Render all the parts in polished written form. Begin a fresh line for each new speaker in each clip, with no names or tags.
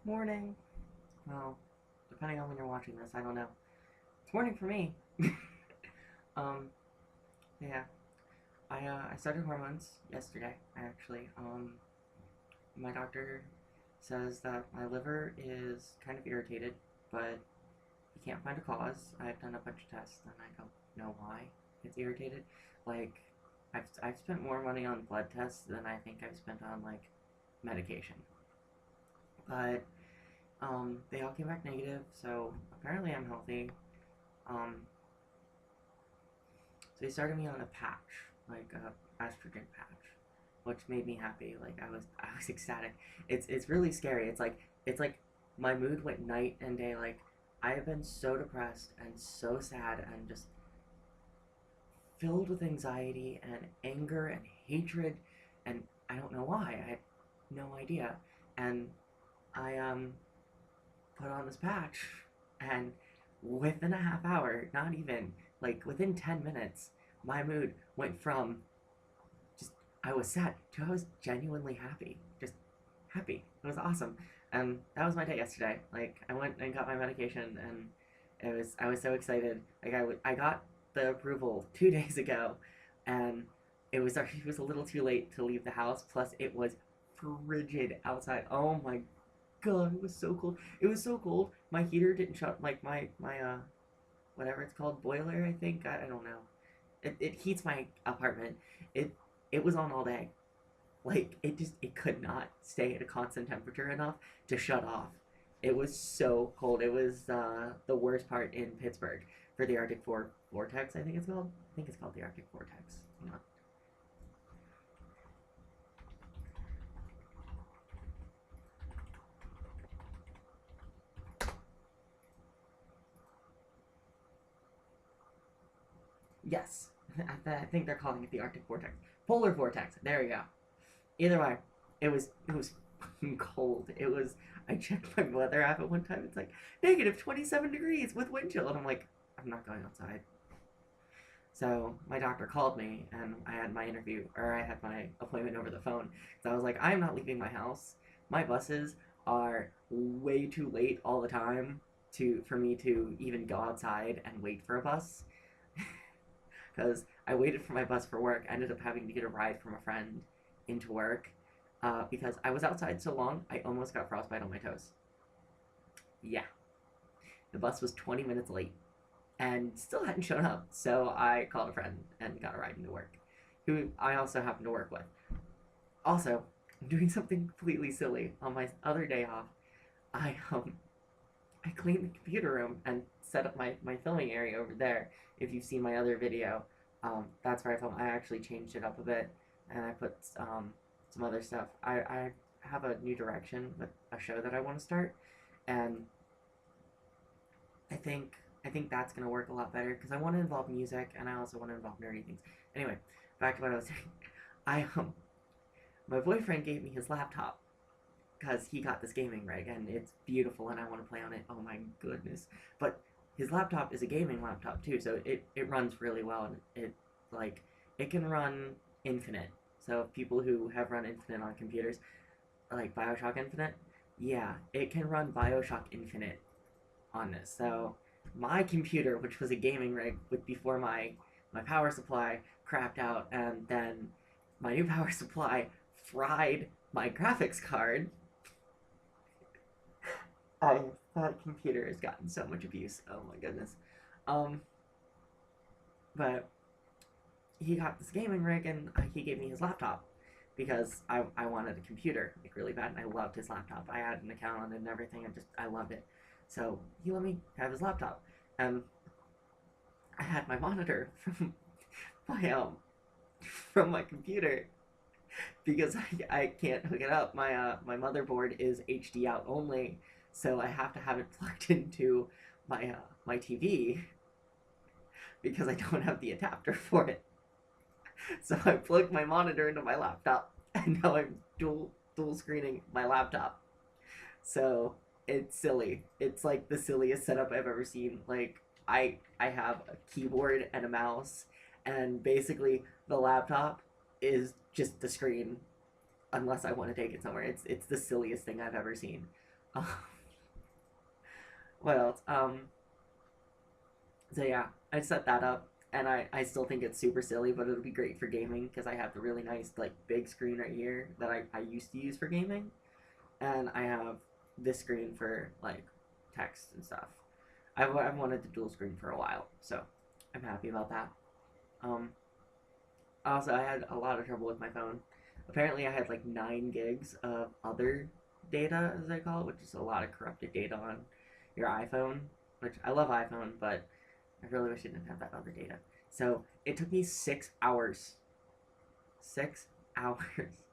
Morning. Well, depending on when you're watching this, I don't know. It's morning for me. um, yeah. I started hormones yesterday. Actually, my doctor says that my liver is kind of irritated, but he can't find a cause. I've done a bunch of tests, and I don't know why it's irritated. Like, I've spent more money on blood tests than I think I've spent on like medication. But they all came back negative, so apparently I'm healthy. Um, so they started me on a patch, like a estrogen patch, which made me happy. Like I was ecstatic. It's really scary. It's like my mood went night and day. Like I have been so depressed and so sad and just filled with anxiety and anger and hatred, and I don't know why. I had no idea. And I put on this patch, and within a half hour, not even, like within 10 minutes, my mood went from just, I was sad to I was genuinely happy. Just happy. It was awesome. And that was my day yesterday. Like, I went and got my medication, and I was so excited. Like, I got the approval 2 days ago, and it was a little too late to leave the house. Plus, it was frigid outside. Oh my god, it was so cold. It was so cold. My heater didn't shut. Like my whatever it's called, boiler. I think I don't know. It heats my apartment. It it was on all day. Like it could not stay at a constant temperature enough to shut off. It was so cold. It was the worst part in Pittsburgh for the Arctic vortex. I think it's called. I think it's called the Arctic vortex. You know. Yes, I think they're calling it the Arctic vortex, polar vortex. There you go. Either way, it was fucking cold. It was. I checked my weather app at one time. It's like negative 27 degrees with wind chill, and I'm like, I'm not going outside. So my doctor called me, and I had my interview, or I had my appointment over the phone. So I was like, I'm not leaving my house. My buses are way too late all the time for me to even go outside and wait for a bus. Because I waited for my bus for work. I ended up having to get a ride from a friend into work because I was outside so long, I almost got frostbite on my toes. Yeah, the bus was 20 minutes late and still hadn't shown up. So I called a friend and got a ride into work, who I also happened to work with. Also, I'm doing something completely silly on my other day off. I I cleaned the computer room and set up my filming area over there. If you've seen my other video, that's where I film. I actually changed it up a bit, and I put some other stuff. I have a new direction with a show that I want to start, and I think I think that's gonna work a lot better because I want to involve music and I also want to involve nerdy things. Anyway, back to what I was saying. I my boyfriend gave me his laptop because he got this gaming rig and it's beautiful and I want to play on it. Oh my goodness! But his laptop is a gaming laptop too, so it runs really well and like it can run Infinite. So people who have run Infinite on computers, like Bioshock Infinite, yeah, it can run Bioshock Infinite on this. So my computer, which was a gaming rig, with before my power supply crapped out, and then my new power supply fried my graphics card. I That computer has gotten so much abuse. Oh my goodness. Um, but he got this gaming rig and he gave me his laptop because I wanted a computer like really bad and I loved his laptop. I had an account on it and everything and just I loved it. So he let me have his laptop. And I had my monitor my from my computer because I can't hook it up. My motherboard is HD out only, so I have to have it plugged into my TV because I don't have the adapter for it. So I plugged my monitor into my laptop, and now I'm dual screening my laptop. So it's silly. It's like the silliest setup I've ever seen. Like I have a keyboard and a mouse, and basically the laptop is just the screen, unless I want to take it somewhere. It's the silliest thing I've ever seen. Uh, what else? So yeah, I set that up, and I still think it's super silly, but it'll be great for gaming because I have the really nice like big screen right here that I used to use for gaming, and I have this screen for like text and stuff. I've wanted the dual screen for a while, so I'm happy about that. Um, Also, I had a lot of trouble with my phone. Apparently, I had like 9 gigs of other data, as I call it, which is a lot of corrupted data on your iPhone. Which I love iPhone, but I really wish it didn't have that other data. So it took me 6 hours, 6 hours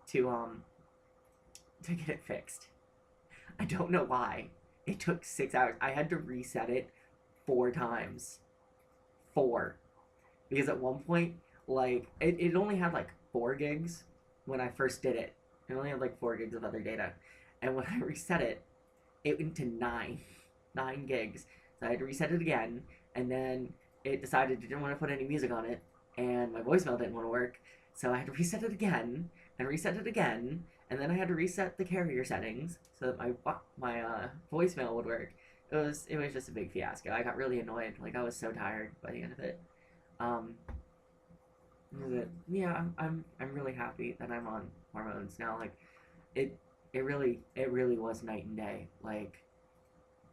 to to get it fixed. I don't know why. It took 6 hours. I had to reset it 4 times. Four. Because at one point, like, it only had like 4 gigs when I first did it. It only had like 4 gigs of other data. And when I reset it, it went to 9 gigs. So I had to reset it again. And then it decided it didn't want to put any music on it. And my voicemail didn't want to work. So I had to reset it again and reset it again. And then I had to reset the carrier settings so that my voicemail would work. It was just a big fiasco. I got really annoyed. Like I was so tired by the end of it. Um, yeah, I'm really happy that I'm on hormones now. Like it it really was night and day. Like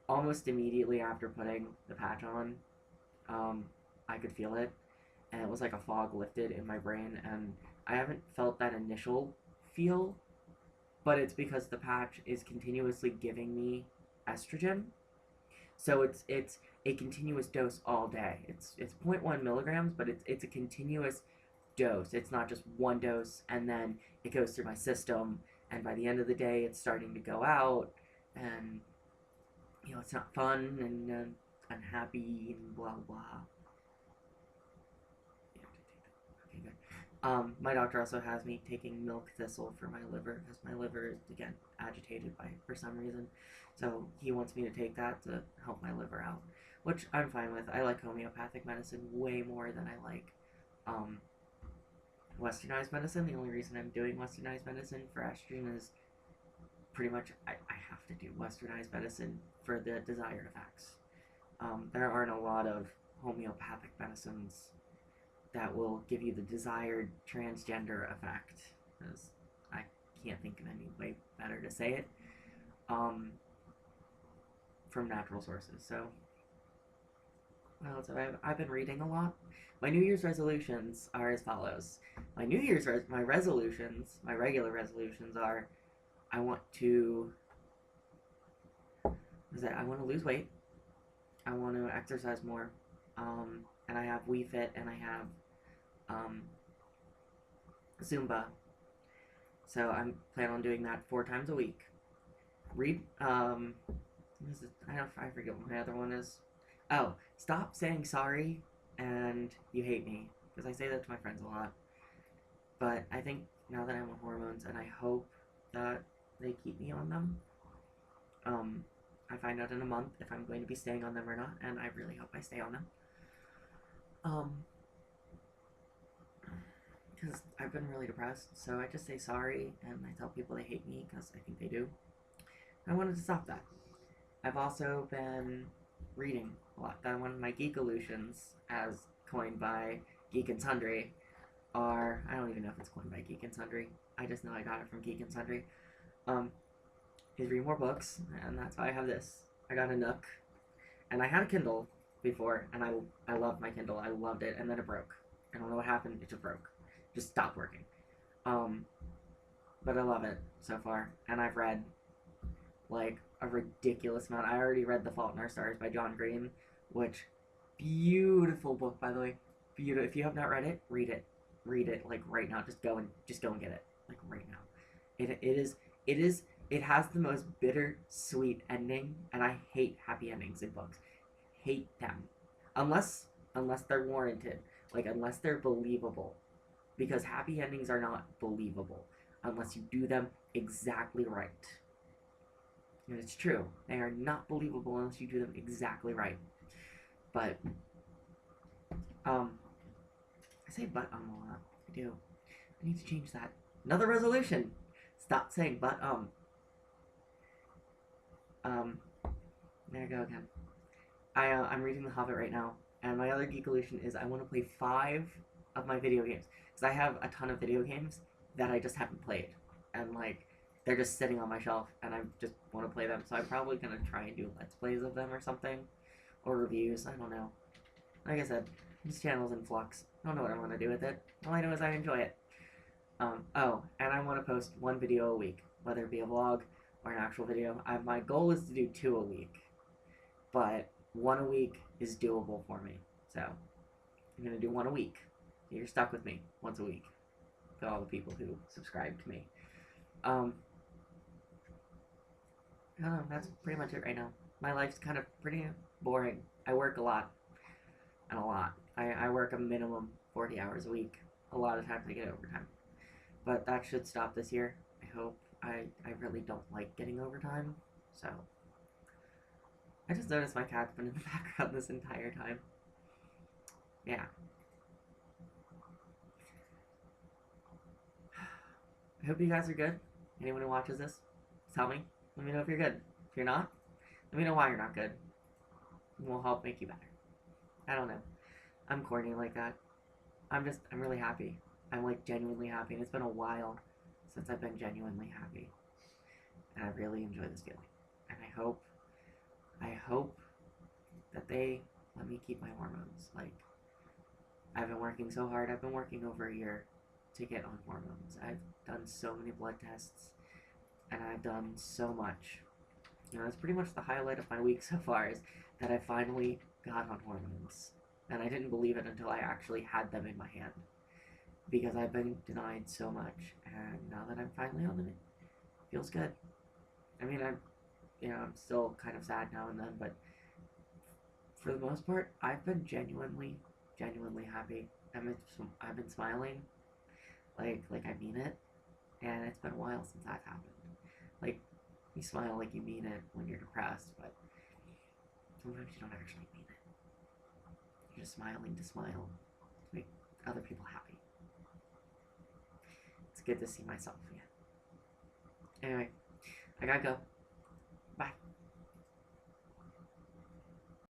almost immediately after putting the patch on, um, I could feel it, and it was like a fog lifted in my brain, and I haven't felt that initial feel, but it's because the patch is continuously giving me estrogen. So it's a continuous dose all day. It's zero point 0.1 milligrams, but it's a continuous dose. It's not just one dose and then it goes through my system, and by the end of the day it's starting to go out, and it's not fun, and unhappy and blah blah. Okay, good. My doctor also has me taking milk thistle for my liver because my liver is again agitated by for some reason. So he wants me to take that to help my liver out, which I'm fine with. I like homeopathic medicine way more than I like um, westernized medicine. The only reason I'm doing westernized medicine for estrogen is pretty much I have to do westernized medicine for the desired effects. There aren't a lot of homeopathic medicines that will give you the desired transgender effect. Because I can't think of any way better to say it. From natural sources. So, well, so I've been reading a lot. My New Year's resolutions are as follows. My resolutions, my regular resolutions are, I want to, I want to lose weight. I want to exercise more. And I have Wii Fit and I have um, Zumba. So I'm planning on doing that 4 times a week. Read. I forget what my other one is. Oh, stop saying sorry and you hate me, because I say that to my friends a lot. But I think now that I'm on hormones, and I hope that they keep me on them, I find out in a month if I'm going to be staying on them or not, and I really hope I stay on them. Um, because I've been really depressed, so I just say sorry and I tell people they hate me because I think they do. I wanted to stop that. I've also been reading a lot. That one of my geek illusions, as coined by Geek and Sundry, are, I don't even know if it's coined by Geek and Sundry. I just know I got it from Geek and Sundry. Um, is read more books, and that's why I have this. I got a Nook, and I had a Kindle before, and I loved my Kindle. I loved it, and then it broke. I don't know what happened. It just broke. Just stopped working. Um, but I love it so far, and I've read like a ridiculous amount. I already read The Fault in Our Stars by John Green, which beautiful book, by the way. Beautiful. If you have not read it, read it. Read it like right now. Just go and get it like right now. It has the most bitter sweet ending, and I hate happy endings in books. Hate them, unless they're warranted, like unless they're believable, because happy endings are not believable unless you do them exactly right. And it's true. They are not believable unless you do them exactly right. But, I say but a lot. I do. I need to change that. Another resolution. Stop saying but Um, there I go again. I'm reading The Hobbit right now, and my other geekolution is I want to play 5 of my video games because I have a ton of video games that I just haven't played, and like they're just sitting on my shelf, and I just want to play them. So I'm probably gonna try and do let's plays of them or something, or reviews. I don't know. Like I said, this channel's in flux. I don't know what I want to do with it. All I know is I enjoy it. Oh, and I want to post 1 video a week, whether it be a vlog or an actual video. My goal is to do 2 a week, but 1 a week is doable for me. So I'm gonna do 1 a week. You're stuck with me once a week. To all the people who subscribe to me. I don't know, that's pretty much it right now. My life's kind of pretty boring. I work a lot. And a lot. I work a minimum 40 hours a week. A lot of times I get overtime. But that should stop this year. I hope. I really don't like getting overtime. So I just noticed my cat's been in the background this entire time. Yeah. I hope you guys are good. Anyone who watches this, tell me. Let me know if you're good. If you're not, let me know why you're not good. And we'll help make you better. I don't know. I'm corny like that. I'm really happy. I'm like genuinely happy. And it's been a while since I've been genuinely happy. And I really enjoy this feeling. And I hope that they let me keep my hormones. Like, I've been working so hard. I've been working over a year to get on hormones. I've done so many blood tests, and I've done so much. You know, that's pretty much the highlight of my week so far, is that I finally got on hormones. And I didn't believe it until I actually had them in my hand, because I've been denied so much, and now that I'm finally on them, it feels good. I mean, I'm still kind of sad now and then, but for the most part, I've been genuinely happy. I've been smiling, like I mean it, and it's been a while since that's happened. Like, you smile like you mean it when you're depressed, but sometimes you don't actually mean it. You're just smiling to smile, to make other people happy. It's good to see myself again. Anyway, I gotta go.